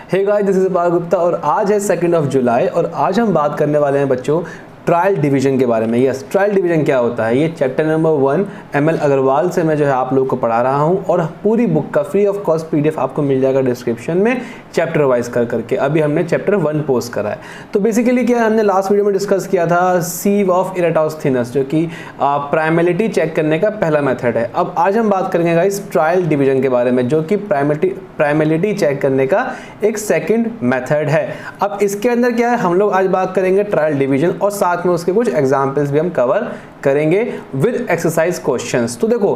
Hey guys, this is पाल गुप्ता और आज है 2 जुलाई और आज हम बात करने वाले हैं बच्चों ट्रायल डिवीजन के बारे में। यस, ट्रायल डिवीजन क्या होता है, ये चैप्टर नंबर 1 ML अग्रवाल से मैं जो है आप लोगों को पढ़ा रहा हूँ और पूरी बुक का फ्री ऑफ कॉस्ट PDF आपको मिल जाएगा डिस्क्रिप्शन में चैप्टर वाइज करके। अभी हमने चैप्टर 1 पोस्ट करा है। तो बेसिकली क्या है, हमने लास्ट वीडियो में डिस्कस किया था सीव ऑफ इरेटोस्थेनस, जो कि प्राइमलिटी चेक करने का पहला मेथड है। अब आज हम बात करेंगे गाइस ट्रायल डिवीजन के बारे में, जो कि प्राइमलिटी चेक करने का एक सेकेंड मेथड है। अब इसके अंदर क्या है, हम लोग आज बात करेंगे ट्रायल डिवीजन और साथ में उसके कुछ एग्जाम्पल्स भी हम कवर करेंगे विद एक्सरसाइज क्वेश्चंस। तो देखो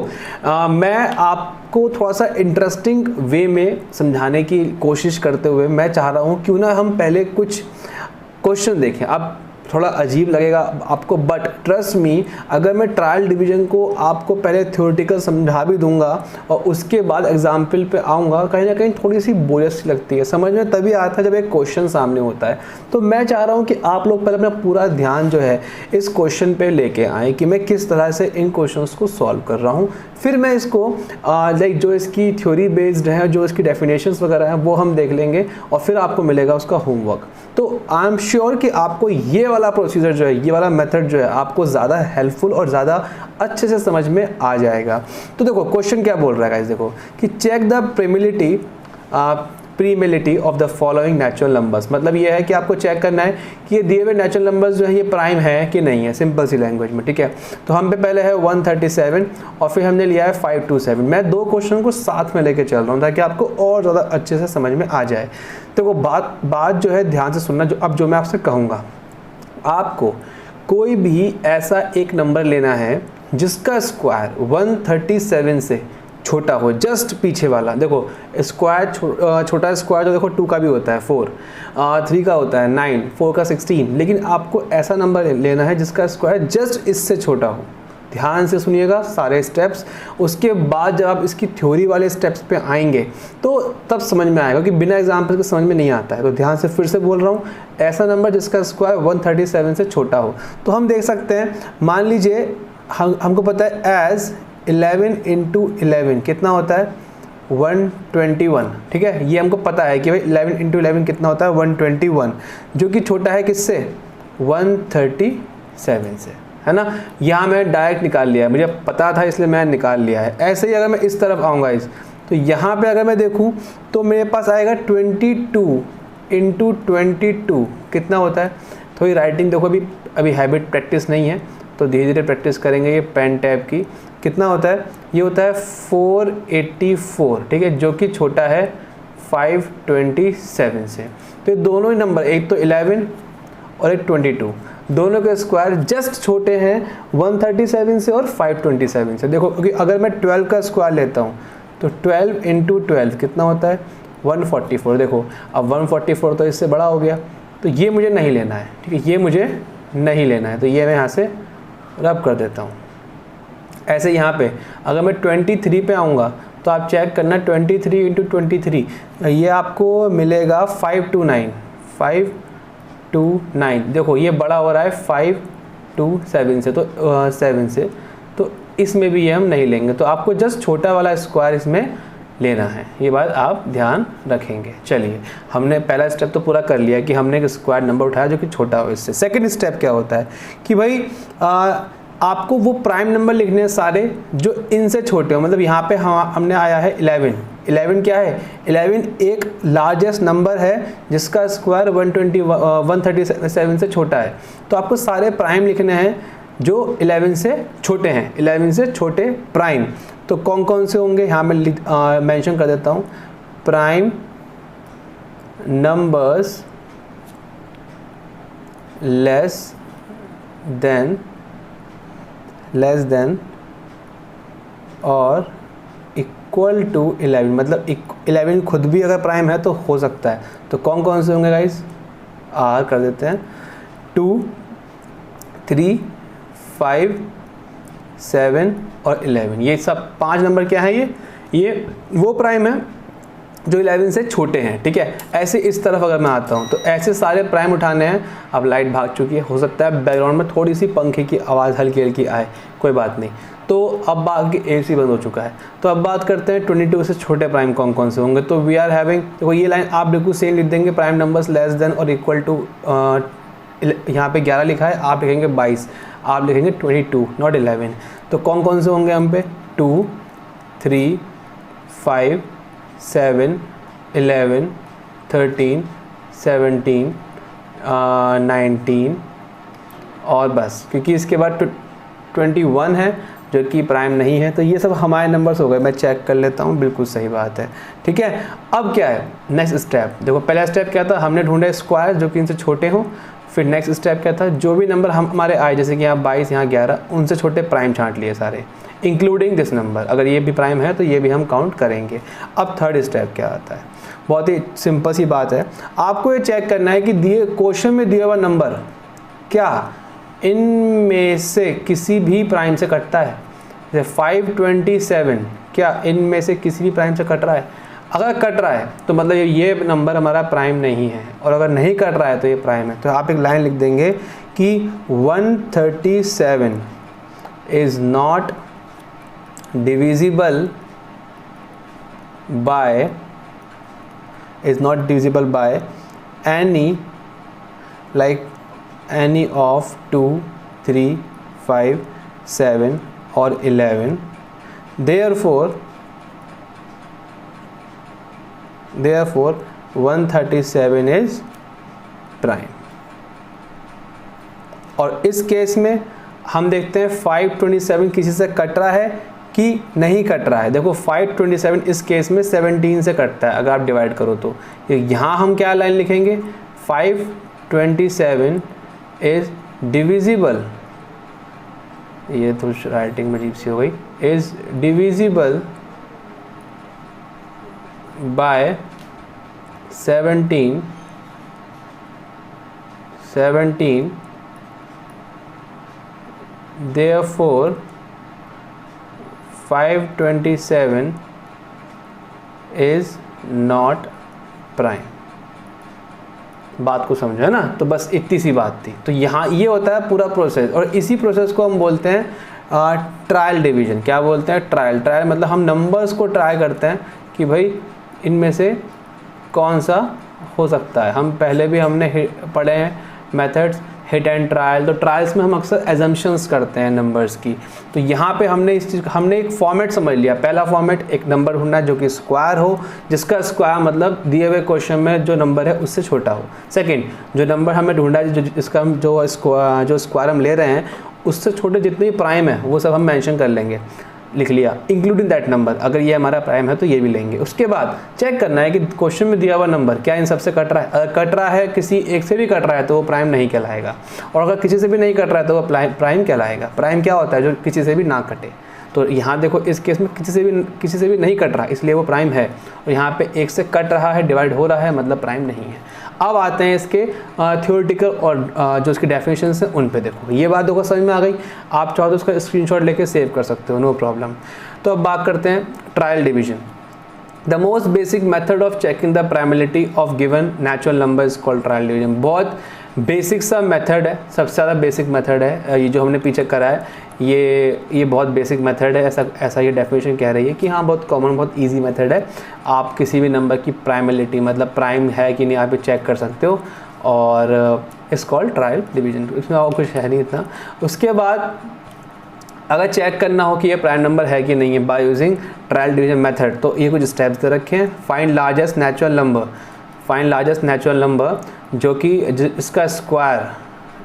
मैं आपको थोड़ा सा इंटरेस्टिंग वे में समझाने की कोशिश करते हुए मैं चाह रहा हूँ क्यों ना हम पहले कुछ क्वेश्चन देखें। अब थोड़ा अजीब लगेगा आपको, बट ट्रस्ट मी, अगर मैं ट्रायल डिवीजन को आपको पहले थ्योरेटिकल समझा भी दूंगा और उसके बाद एग्जाम्पल पे आऊँगा, कहीं ना कहीं थोड़ी सी बोरियत सी लगती है। समझ में तभी आता है जब एक क्वेश्चन सामने होता है। तो मैं चाह रहा हूँ कि आप लोग पहले अपना पूरा ध्यान जो है इस क्वेश्चन पे लेके आए कि मैं किस तरह से इन क्वेश्चंस को सॉल्व कर रहा हूँ। फिर मैं इसको लाइक जो इसकी थ्योरी बेस्ड है, जो इसकी डेफिनेशंस वगैरह हैं, वो हम देख लेंगे और फिर आपको मिलेगा उसका होमवर्क। तो आई एम श्योर कि आपको ये वाला प्रोसीजर जो है, ये वाला मेथड जो है, आपको ज़्यादा हेल्पफुल और ज़्यादा अच्छे से समझ में आ जाएगा। तो देखो क्वेश्चन क्या बोल रहा है गाइस, देखो कि check the primality of the following natural numbers. मतलब ये है कि आपको चेक करना है कि ये दिए हुए नेचुरल नंबर्स जो है ये प्राइम है कि नहीं है, सिंपल सी लैंग्वेज में। ठीक है, तो हम पे पहले है 137 और फिर हमने लिया है 527। मैं दो क्वेश्चन को साथ में लेके चल रहा हूँ ताकि आपको और ज़्यादा अच्छे से समझ में आ जाए। तो वो बात जो है ध्यान से सुनना, जो मैं आपसे कहूँगा, आपको कोई भी ऐसा एक नंबर लेना है जिसका स्क्वायर 137 से छोटा हो, जस्ट पीछे वाला। देखो स्क्वायर छोटा स्क्वायर तो देखो 2 का भी होता है 4, 3 का होता है 9, 4 का 16, लेकिन आपको ऐसा नंबर लेना है जिसका स्क्वायर जस्ट इससे छोटा हो। ध्यान से सुनिएगा सारे स्टेप्स, उसके बाद जब आप इसकी थ्योरी वाले स्टेप्स पे आएंगे तो तब समझ में आएगा कि बिना एग्जाम्पल के समझ में नहीं आता है। तो ध्यान से फिर से बोल रहा हूँ, ऐसा नंबर जिसका स्क्वायर 137 से छोटा हो। तो हम देख सकते हैं, मान लीजिए हमको पता है एज 11 × 11 कितना होता है 121। ठीक है, ये हमको पता है कि भाई 11 × 11 कितना होता है 121, जो कि छोटा है किससे 137 से, है ना। यहाँ मैं डायरेक्ट निकाल लिया है, मुझे पता था इसलिए मैं निकाल लिया है। ऐसे ही अगर मैं इस तरफ आऊँगा तो यहाँ पे अगर मैं देखूँ तो मेरे पास आएगा 22 × 22 कितना होता है। थोड़ी राइटिंग देखो, अभी हैबिट प्रैक्टिस नहीं है तो धीरे धीरे प्रैक्टिस करेंगे ये पेन टैब की। कितना होता है, ये होता है 484। ठीक है, जो कि छोटा है 527 से। तो ये दोनों ही नंबर, एक तो 11 और एक 22, दोनों के स्क्वायर जस्ट छोटे हैं 137 से और 527 से। देखो क्योंकि अगर मैं 12 का स्क्वायर लेता हूँ तो 12 × 12 कितना होता है 144। देखो अब 144 तो इससे बड़ा हो गया, तो ये मुझे नहीं लेना है। ठीक है, ये मुझे नहीं लेना है, तो ये मैं यहाँ से रब कर देता हूँ। ऐसे यहाँ पे अगर मैं 23 पे आऊँगा तो आप चेक करना 23 × 23, ये आपको मिलेगा 529। देखो ये बड़ा हो रहा है 527 से, तो 7 से, तो इसमें भी ये हम नहीं लेंगे। तो आपको जस्ट छोटा वाला स्क्वायर इसमें लेना है, ये बात आप ध्यान रखेंगे। चलिए, हमने पहला स्टेप तो पूरा कर लिया कि हमने एक स्क्वायर नंबर उठाया जो कि छोटा हो इससे। सेकंड स्टेप क्या होता है कि भाई आपको वो प्राइम नंबर लिखने हैं सारे जो इनसे छोटे हो। मतलब यहाँ पे हमने आया है 11 क्या है, 11 एक लार्जेस्ट नंबर है जिसका स्क्वायर 137 से छोटा है। तो आपको सारे प्राइम लिखने हैं जो 11 से छोटे हैं, 11 से छोटे प्राइम। तो कौन कौन से होंगे, यहाँ मैं मेंशन कर देता हूँ। प्राइम नंबर्स लेस देन और इक्वल टू 11। मतलब 11 खुद भी अगर प्राइम है तो हो सकता है। तो कौन कौन से होंगे गाइस, आर कर देते हैं, 2, 3, 5, 7 और 11। ये सब 5 नंबर क्या है, ये वो प्राइम है जो 11 से छोटे हैं, ठीक है। ऐसे इस तरफ अगर मैं आता हूँ तो ऐसे सारे प्राइम उठाने हैं। अब लाइट भाग चुकी है, हो सकता है बैकग्राउंड में थोड़ी सी पंखे की आवाज़ हल्की हल्की आए, कोई बात नहीं। तो अब बाकी AC बंद हो चुका है। तो अब बात करते हैं 22 से छोटे प्राइम कौन कौन से होंगे। तो वी आर हैविंग, देखो ये लाइन आप बिल्कुल सेम लिख देंगे, प्राइम नंबर्स लेस देन और इक्वल टू, यहाँ पे 11 लिखा है, आप लिखेंगे 22, आप लिखेंगे 22 नॉट 11। तो कौन कौन से होंगे हम पे, 2, 3, 5, 7, 11, 13, 17, 19 और बस, क्योंकि इसके बाद 21 है जो कि प्राइम नहीं है। तो ये सब हमारे नंबर्स हो गए। मैं चेक कर लेता हूँ, बिल्कुल सही बात है, ठीक है। अब क्या है नेक्स्ट स्टेप, देखो पहला स्टेप क्या था, हमने ढूंढे स्क्वायर जो कि इनसे छोटे हों। फिर नेक्स्ट स्टेप क्या था, जो भी नंबर हमारे आए, जैसे कि यहाँ 22, यहाँ 11, उनसे छोटे प्राइम छांट लिए सारे, इंक्लूडिंग दिस नंबर। अगर ये भी प्राइम है तो ये भी हम काउंट करेंगे। अब थर्ड स्टेप क्या आता है, बहुत ही सिंपल सी बात है, आपको ये चेक करना है कि दिए क्वेश्चन में दिया हुआ नंबर क्या इनमें से किसी भी प्राइम से कटता है। जैसे 527 क्या इनमें से किसी भी प्राइम से कट रहा है। अगर कट रहा है तो मतलब ये नंबर हमारा प्राइम नहीं है, और अगर नहीं कट रहा है तो ये प्राइम है। तो आप एक लाइन लिख देंगे कि 137 is not divisible by any any of 2, 3, 5, 7 or 11. Therefore 137 is prime। और इस केस में हम देखते हैं 527 किसी से कट रहा है कि नहीं कट रहा है। देखो 527 इस केस में 17 से कटता है अगर आप डिवाइड करो तो। यहाँ हम क्या लाइन लिखेंगे, 527 इज डिविजिबल, ये तो राइटिंग में अजीब सी हो गई, is divisible by 17 therefore 527 is not prime. बात को समझो है ना, तो बस इतनी सी बात थी। तो यहाँ ये होता है पूरा प्रोसेस, और इसी प्रोसेस को हम बोलते हैं ट्रायल डिवीजन। क्या बोलते हैं, ट्रायल। ट्रायल मतलब हम नंबर्स को ट्राई करते हैं कि भाई इनमें से कौन सा हो सकता है। हम पहले भी हमने पढ़े हैं मेथड्स, हिट एंड ट्रायल। तो ट्रायल्स में हम अक्सर एजम्पशंस करते हैं नंबर्स की। तो यहाँ पे हमने एक फॉर्मेट समझ लिया। पहला फॉर्मेट, एक नंबर ढूंढना है जो कि स्क्वायर हो, जिसका स्क्वायर मतलब दिए हुए क्वेश्चन में जो नंबर है उससे छोटा हो। सेकंड, जो नंबर हमें ढूंढा है जिसका हम जो स्क्वायर हम ले रहे हैं उससे छोटे जितने भी प्राइम है वो सब हम मेंशन कर लेंगे, लिख लिया, इंक्लूडिंग दैट नंबर। अगर ये हमारा प्राइम है तो ये भी लेंगे। उसके बाद चेक करना है कि क्वेश्चन में दिया हुआ नंबर क्या इन सबसे कट रहा है। अगर कट रहा है, किसी एक से भी कट रहा है तो वो प्राइम नहीं कहलाएगा, और अगर किसी से भी नहीं कट रहा है तो वो प्राइम कहलाएगा। प्राइम क्या होता है, जो किसी से भी ना कटे। तो यहाँ देखो इस केस में किसी से भी नहीं कट रहा, इसलिए वो प्राइम है। और यहाँ पे एक से कट रहा है, डिवाइड हो रहा है, मतलब प्राइम नहीं है। अब आते हैं इसके थ्योरेटिकल और जो इसकी डेफिनेशंस हैं उन पे। देखो ये बात देखो समझ में आ गई। आप चाहो तो उसका स्क्रीनशॉट लेके सेव कर सकते हो, नो प्रॉब्लम। तो अब बात करते हैं trial division. The most basic method of checking the primality of given natural number is called trial division. बहुत बेसिक सा मेथड है, सबसे ज़्यादा बेसिक मेथड है ये जो हमने पीछे करा है। ये बहुत बेसिक मेथड है, ऐसा ये डेफिनेशन कह रही है कि हाँ बहुत कॉमन, बहुत इजी मेथड है। आप किसी भी नंबर की प्राइमेलिटी मतलब प्राइम है कि नहीं आप चेक कर सकते हो, और इट्स कॉल्ड ट्रायल डिवीजन। इसमें और कुछ है नहीं इतना। उसके बाद अगर चेक करना हो कि ये प्राइम नंबर है कि नहीं है by using trial division method, तो ये कुछ स्टेप्स दे रखे हैं। फाइंड लार्जेस्ट नेचुरल नंबर जो कि इसका स्क्वायर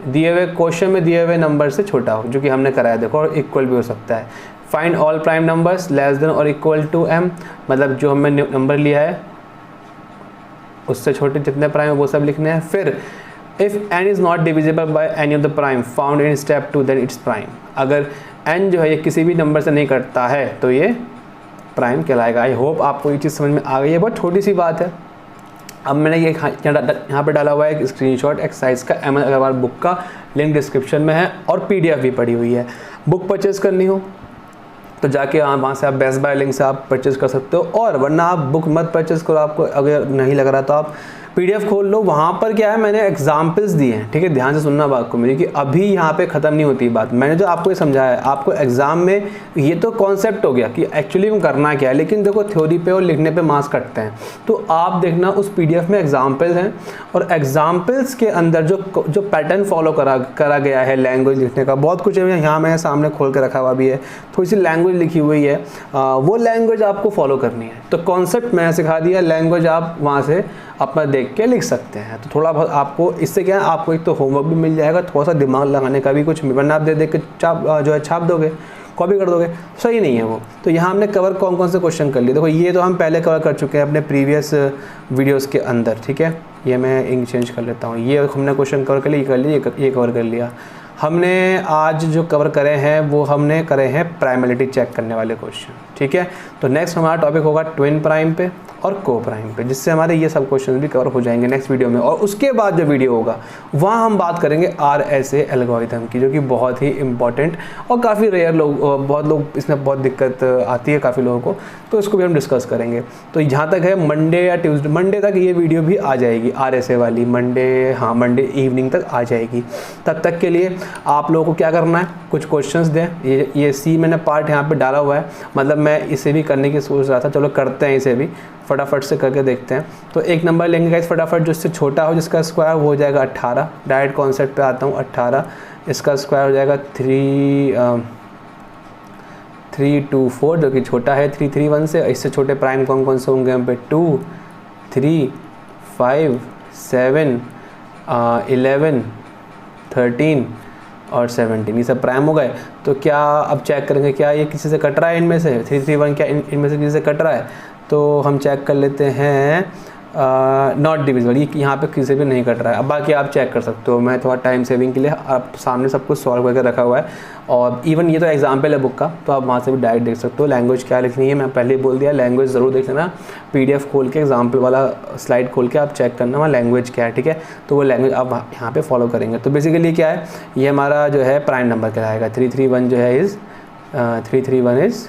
दिए हुए क्वेश्चन में दिए हुए नंबर से छोटा हो, जो कि हमने कराया देखो, और इक्वल भी हो सकता है। Find all prime numbers less than और इक्वल टू m, मतलब जो हमने नंबर लिया है उससे छोटे जितने प्राइम है वो सब लिखने हैं। फिर if n is not divisible by any of the prime found in step 2 then it's prime. अगर n जो है ये किसी भी नंबर से नहीं कटता है तो ये प्राइम कहलाएगा। आई होप आपको ये चीज़ समझ में आ गई है, बहुत छोटी सी बात है। अब मैंने ये यहाँ पे डाला हुआ है एक स्क्रीनशॉट एक्सरसाइज का, एमएल अग्रवाल बुक का, लिंक डिस्क्रिप्शन में है, और PDF भी पड़ी हुई है। बुक परचेज़ करनी हो तो जाके वहाँ से आप बेस्ट बाय लिंक से आप परचेज़ कर सकते हो। और वरना आप बुक मत परचेज़ करो, आपको अगर नहीं लग रहा तो आप PDF खोल लो। वहाँ पर क्या है, मैंने एग्जाम्पल्स दिए हैं, ठीक है, ध्यान से सुनना बात को मेरी, कि अभी यहाँ पे ख़त्म नहीं होती बात। मैंने जो आपको ये समझाया है, आपको एग्जाम में ये तो कॉन्सेप्ट हो गया कि एक्चुअली में करना क्या है, लेकिन देखो थ्योरी पे और लिखने पे मार्क्स कटते हैं। तो आप देखना उस PDF में एग्जाम्पल्स हैं, और एग्जाम्पल्स के अंदर जो पैटर्न फॉलो करा गया है लैंग्वेज लिखने का, बहुत कुछ है। यहाँ मैंने सामने खोल के रखा हुआ भी है, थोड़ी सी लैंग्वेज लिखी हुई है, वो लैंग्वेज आपको फॉलो करनी है। तो कॉन्सेप्ट मैंने सिखा दिया, लैंग्वेज आप वहाँ से अपना देख के लिख सकते हैं। तो थोड़ा बहुत आपको इससे क्या है, आपको एक तो होमवर्क भी मिल जाएगा, थोड़ा सा दिमाग लगाने का भी कुछ, वरना आप देख के छाप दोगे, कॉपी कर दोगे, सही नहीं है वो। तो यहाँ हमने कवर कौन कौन से क्वेश्चन कर लिए, देखो ये तो हम पहले कवर कर चुके हैं अपने प्रीवियस वीडियोस के अंदर, ठीक है। ये मैं इंक चेंज कर लेता हूँ, ये हमने क्वेश्चन कवर कर लिए, ये कवर कर लिया। हमने आज जो कवर करे हैं वो हमने करे हैं प्राइमलिटी चेक करने वाले क्वेश्चन, ठीक है। तो नेक्स्ट हमारा टॉपिक होगा ट्विन प्राइम पे और को प्राइम पे, जिससे हमारे ये सब क्वेश्चन भी कवर हो जाएंगे नेक्स्ट वीडियो में। और उसके बाद जो वीडियो होगा वहाँ हम बात करेंगे RSA एल्गोरिथम की, जो कि बहुत ही इंपॉर्टेंट और काफ़ी रेयर बहुत लोग इसमें बहुत दिक्कत आती है काफ़ी लोगों को, तो इसको भी हम डिस्कस करेंगे। तो जहाँ तक है मंडे या ट्यूसडे, मंडे तक ये वीडियो भी आ जाएगी RSA वाली, मंडे इवनिंग तक आ जाएगी। तब तक के लिए आप लोगों को क्या करना है, कुछ क्वेश्चंस दें। ये सी मैंने पार्ट यहाँ पे डाला हुआ है, मतलब मैं इसे भी करने की सोच रहा था, चलो करते हैं इसे भी, फटाफट से करके देखते हैं। तो एक नंबर लेंगे गाइस फटाफट, जो इससे छोटा हो, जिसका स्क्वायर हो जाएगा 18। डायरेक्ट कॉन्सेप्ट पे आता हूँ, 18 इसका स्क्वायर हो जाएगा 324, जो कि छोटा है 331 से। इससे छोटे प्राइम कौन कौन से होंगे हम पे, 2, 3, 5, 7, 11, 13 और 17, ये सब प्राइम हो गए। तो क्या अब चेक करेंगे क्या ये किसी से कट रहा है, इनमें से 331 क्या इनमें से किसी से कट रहा है। तो हम चेक कर लेते हैं, नॉट डिविजिबल, ये यहाँ पे किसी भी नहीं कट रहा है। अब बाकी आप चेक कर सकते हो, मैं थोड़ा टाइम सेविंग के लिए आप सामने सब कुछ सॉल्व करके रखा हुआ है। और इवन ये तो एग्जाम्पल है बुक का, तो आप वहाँ से भी डायरेक्ट देख सकते हो। लैंग्वेज क्या लिखनी है मैं पहले ही बोल दिया, लैंग्वेज ज़रूर देख लेना, PDF खोल के एग्जाम्पल वाला स्लाइड खोल के आप चेक करना वहाँ लैंग्वेज क्या है, ठीक है। तो वो लैंग्वेज आप यहाँ पे फॉलो करेंगे। तो बेसिकली क्या है, ये हमारा जो है प्राइम नंबर कहलाएगा, 331 जो है 331 इज़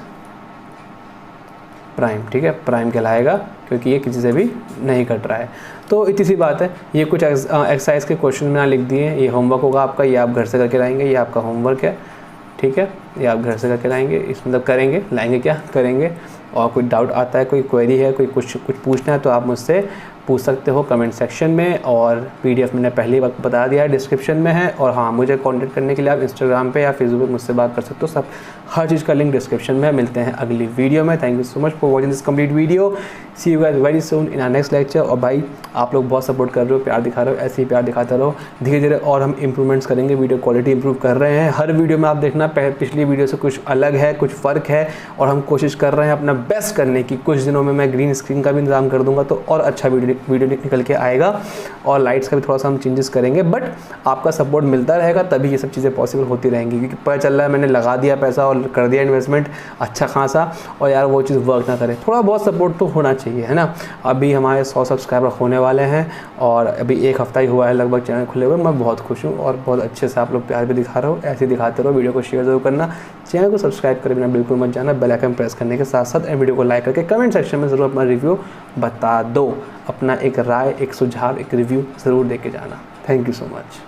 प्राइम, ठीक है, प्राइम कहलाएगा, क्योंकि ये किसी से भी नहीं कट रहा है। तो इतनी सी बात है। ये कुछ एक्सरसाइज के क्वेश्चन मैंने लिख दिए हैं, ये होमवर्क होगा आपका, ये आप घर से करके लाएंगे, ये आपका होमवर्क है, ठीक है, ये आप घर से करके लाएंगे, इस मतलब करेंगे, लाएंगे क्या करेंगे। और कोई डाउट आता है, कोई क्वेरी है, कोई कुछ पूछना है, तो आप मुझसे पूछ सकते हो कमेंट सेक्शन में। और PDF मैंने पहले वक्त बता दिया है, डिस्क्रिप्शन में है। और हाँ, मुझे कांटेक्ट करने के लिए आप इंस्टाग्राम पे या फेसबुक पे मुझसे बात कर सकते हो, सब हर चीज़ का लिंक डिस्क्रिप्शन में है। मिलते हैं अगली वीडियो में। Thank you so much for watching this complete video. See you guys very soon in our next lecture. और भाई आप लोग बहुत सपोर्ट कर रहे हो, प्यार दिखा रहे हो, ऐसे ही प्यार दिखाते रहो। धीरे धीरे और हम इंप्रूवमेंट्स करेंगे, वीडियो क्वालिटी इंप्रूव कर रहे हैं। हर वीडियो में आप देखना पिछली वीडियो से कुछ अलग है, कुछ फ़र्क है, और हम कोशिश कर रहे हैं अपना बेस्ट करने की। कुछ दिनों में मैं ग्रीन स्क्रीन का भी इंतजाम कर दूंगा, तो और अच्छा वीडियो निकल के आएगा। और लाइट्स का भी थोड़ा सा हम चेंजेस करेंगे, बट आपका सपोर्ट मिलता रहेगा, तभी ये सब चीज़ें पॉसिबल होती रहेंगी। क्योंकि पता चल रहा है मैंने लगा दिया पैसा और कर दिया इन्वेस्टमेंट अच्छा खासा, और यार वो चीज़ वर्क ना करे। थोड़ा बहुत सपोर्ट तो होना चाहिए, है ना। अभी हमारे 100 सब्सक्राइबर होने वाले हैं, और अभी 1 हफ्ता ही हुआ है लगभग चैनल खुले हुए। मैं बहुत खुश हूँ, और बहुत अच्छे से आप लोग प्यार भी दिखा रहे हो। ऐसे ही दिखाते रहो, वीडियो को शेयर जरूर करना, चैनल को सब्सक्राइब करे बिना बिल्कुल मत जाना, बेल आइकन प्रेस करने के साथ साथ वीडियो को लाइक करके कमेंट सेक्शन में ज़रूर अपना रिव्यू बता दो, अपना एक राय, एक सुझाव, एक रिव्यू ज़रूर दे के जाना। Thank you so much.